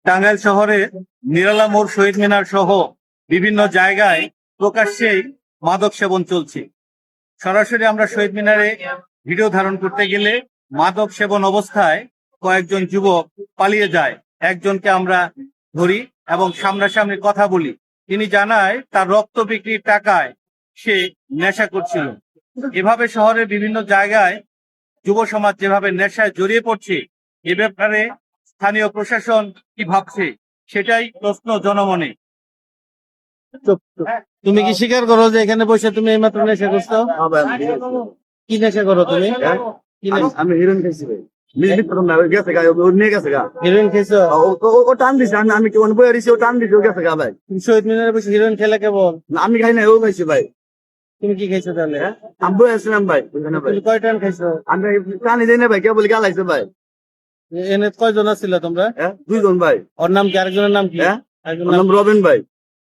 টাঙ্গাইল শহরে নিরালা মোড়, শহীদ মিনার সহ বিভিন্ন জায়গায় প্রকাশ্যেই মাদক সেবন চলছে। সরাসরি আমরা শহীদ মিনারে ভিডিও ধারণ করতে গেলে মাদক সেবন অবস্থায় কয়েকজন যুবক পালিয়ে যায়। একজনকে আমরা ধরি এবং সামনাসামনি কথা বলি। তিনি জানায় তার রক্ত বিক্রির টাকায় সে নেশা করছিল। এভাবে শহরের বিভিন্ন জায়গায় যুব সমাজ যেভাবে নেশায় জড়িয়ে পড়ছে, এ ব্যাপারে স্থানীয় প্রশাসন কি ভাবছে, সেটাই প্রশ্ন জনমনে। তুমি কি স্বীকার করো যে এখানে বসে তুমি এইমাত্র নেশা করছো? কি নেশা করো তুমি? আমি হিরোইন খাইছি ভাই। হিরোইন খেয়েছো? ও টান দিছে, আমি কি বই দিছি, ও টান দিছে, ও গেছে গা ভাই। তুমি শহীদ মিনারে বসে হিরোইন খেলে কেবল? আমি খাই না, ও খাইছি ভাই। তুমি কি খাইছো তাহলে? আমি বই আসছিলাম ভাই। তুমি কয় টান খাইছো? আমি টানি দেয় না ভাই, কে বলি গালাইছে ভাই। এনে কয়জন ছিল তোমরা? দুইজন ভাই। ওর নাম কি? আরেকজনের নাম কি? আরেকজনের নাম রবিন ভাই।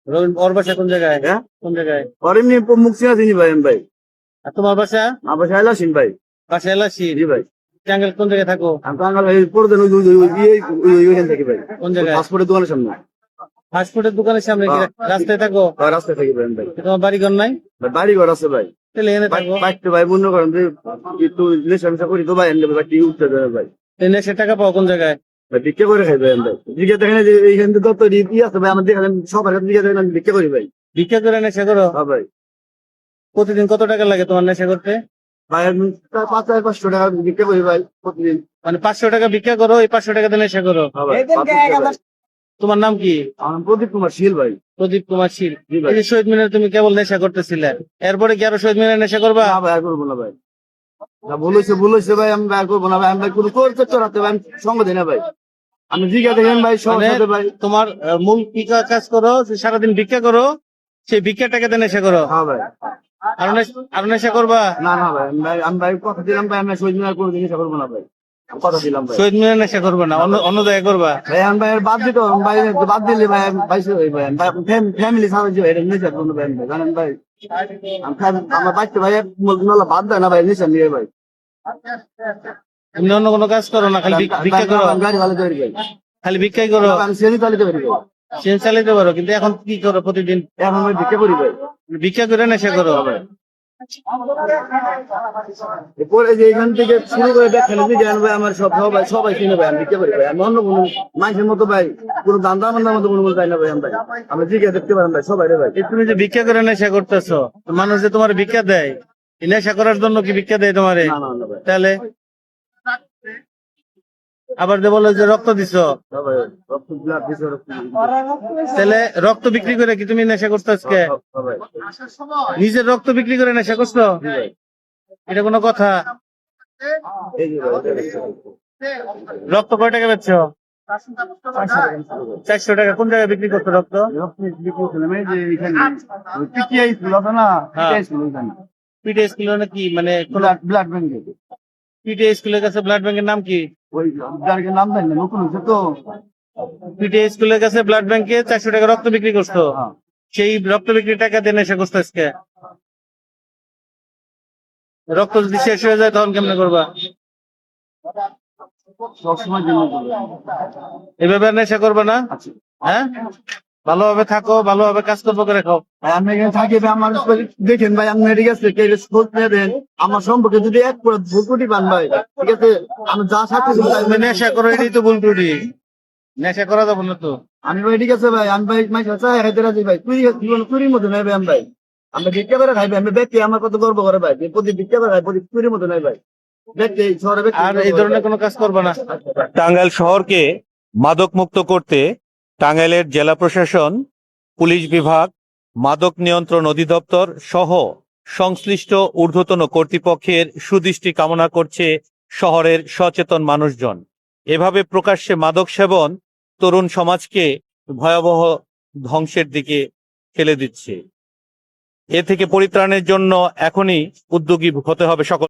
রবিন। ওর বাসা কোন জায়গায়? কোন জায়গায়? ওর এমনি মুখ চিনা চিনি ভাই আমি ভাই। আর তোমার বাসা? আমার বাসা এলাসিন ভাই। বাসা এলাসি? জি ভাই। টাঙ্গাইল কোন জায়গায় থাকো? আমি টাঙ্গাইল ভাই পড়তেন ওইখান থেকে ভাই। কোন জায়গায়? পাসপোর্টের দোকানের সামনে। ফাস্টফুডের দোকানের সামনে কি রাস্তায় থাকো? রাস্তায় থাকি ভাই ভাই। তোমার বাড়ি ঘর নাই? বাড়ি ঘর আছে ভাই। তাহলে এনে থাকো। বাইকটা ভাই মনে করেন যে একটু নেশা মেশা করি তো ভাই, বাইকটি উঠতে দেবে ভাই। নেশার টাকা পাও কোন জায়গায়? ভিক্ষা করে খাই ভাই ভাই। জিজ্ঞাসা দেখেন যে এইখান থেকে দপ্তর আছে ভাই, আমার দেখেন সবার কাছে জিজ্ঞাসা দেখেন আমি ভিক্ষা করি ভাই। ভিক্ষা করে নেশা করো? হ্যাঁ ভাই। প্রতিদিন কত টাকা লাগে তোমার নেশা করতে? ভাই আমি 500 টাকা ভিক্ষা করি ভাই প্রতিদিন। মানে 500 টাকা ভিক্ষা করো, এই 500 টাকা দিয়ে নেশা করো? হ্যাঁ ভাই। তোমার নাম কি? আমার প্রদীপ কুমার শীল ভাই। প্রদীপ কুমার শীল। জি ভাই। এই যে শহীদ মিনারে তুমি কেবল নেশা করতেছিলে, এরপরে কি আরো শহীদ মিনারে নেশা করবা? না ভাই, আর করবো না ভাই। যা ভুল হয়েছে ভাই, আমি আর করবো না ভাই। আমি ভাই কোনো করতে চড়াতে ভাই আমি সঙ্গ দিই না ভাই। আমি জিজ্ঞাসা দেখেন ভাই সবার মানে সাথে ভাই। তোমার মূল কি কাজ করো? সারাদিন ভিক্ষা করো, সেই ভিক্ষার টাকাতে নেশা করো? হ্যাঁ ভাই। আরো নেশা করবা? না না ভাই, আমি ভাই কথা দিলাম ভাই, আমি শহীদ মিনার কোনোদিন নেশা করবো না ভাই। আমি কথা দিলাম ভাই। শহীদ মিনারে নেশা করবে না, অন্য জায়গায় করবা? ভাই আমি ভাই বাদ দিত ভাই, বাদ দিলে ভাই আমি পাইছি ভাই। ফ্যামিলি ছাড়া যে এটা নেশা করবো ভাই জানেন ভাই। আমার বাচ্চা ভাই নলা বাদ দেয় না ভাই নেশা নিয়ে ভাই। তুমি অন্য কোনো কাজ করো না, খালি ভিক্ষা করো? আমি গাড়ি চালাতে পারি ভাই। খালি ভিক্ষাই করো? আমি সিএনজি চালাতে পারি ভাই। চেন চালাতে পারো, কিন্তু এখন কি করো প্রতিদিন? এখন আমি ভিক্ষা করি ভাই। ভিক্ষা করে নেশা করো? এরপরে যে এখান থেকে শুরু করে দেখেন জ্ঞান ভাই, আমার সবাই চিনে ভাই। আমি ভিক্ষা করি ভাই। আমি অন্য কোনো মানুষের মতো ভাই কোনো দান্দা মান্দার মতো কোনো চাই না ভাই। আমি ভাই আমরা জিজ্ঞাসা দেখতে পারেন ভাই সবাই রে ভাই। এই তুমি যে ভিক্ষা করে নেশা করতেছো, মানুষ যে তোমার ভিক্ষা দেয়, এই নেশা করার জন্য কি ভিক্ষা দেয় তোমারে? না না না ভাই। তাহলে আবার যে বলো যে রক্ত দিছো, হ্যাঁ ভাই, রক্ত ব্লাড দিছে, রক্ত দিছে। তাহলে রক্ত বিক্রি করে কি তুমি নেশা করছো আজকে? হ্যাঁ ভাই। নিজের রক্ত বিক্রি করে নেশা করছো? জি ভাই। এটা কোনো কথা? এই যে ভাই, রক্ত কয় টাকা বেচছো? 400 টাকা। কোন জায়গায় বিক্রি করছো রক্ত? রক্ত বিক্রি করছিলাম এই যে এখানে পিটিআই স্কুল আছে না, পিটিআই স্কুল ওখানে। পিটিআই স্কুল কি মানে? ব্লাড ব্যাংকে। পিটিআই স্কুলের কাছে ব্লাড ব্যাংকের নাম কি? ওই যার নাম দেন না, নতুন হচ্ছে তো। পিটিআই স্কুলের কাছে ব্লাড ব্যাংকে 400 টাকা রক্ত বিক্রি করছো? হ্যাঁ। সেই রক্ত বিক্রির টাকা দিয়ে নেশা করছো আজকে? রক্ত যদি শেষ হয়ে যায় তখন কেমনে করবা? সবসময় জন্য করবে। এভাবে আর নেশা করবে না? আচ্ছা। হ্যাঁ, ভালোভাবে থাকো, ভালোভাবে কাজ করবো করে খাও। ভাই আমি এখানে থাকি ভাই, আমার দেখেন ভাই, আপনি ঠিক আছে খোঁজ নেবেন আমার সম্পর্কে যদি এক ভুল ত্রুটি পান ভাই, ঠিক আছে আমি যা সাথে তুমি নেশা করো, এটাই তো ভুল ত্রুটি। নেশা করা যাবো না তো। আমি ভাই ঠিক আছে ভাই, আমি ভাই মাইশা চাই খাইতে রাজি ভাই। চুরির মতো নাই ভাই। আমি ভাই আমরা ভিক্ষা করে খাই ভাই। আমি ব্যক্তি আমার কত গর্ব করে ভাই, প্রতি ভিক্ষা করে খাই, প্রতি চুরির মতো নাই ভাই। ব্যক্তি শহরে আর এই ধরনের কোনো কাজ করবে না। ব্যক্তি। টাঙ্গাইল শহরকে মাদক মুক্ত করতে টাঙ্গাইলের জেলা প্রশাসন, পুলিশ বিভাগ, মাদক নিয়ন্ত্রণ অধিদপ্তর সহ সংশ্লিষ্ট ঊর্ধ্বতন কর্তৃপক্ষের সুদৃষ্টি কামনা করছে শহরের সচেতন মানুষজন। এভাবে প্রকাশ্যে মাদক সেবন তরুণ সমাজকে ভয়াবহ ধ্বংসের দিকে ঠেলে দিচ্ছে। এ থেকে পরিত্রাণের জন্য এখনই উদ্যোগী হতে হবে সকল।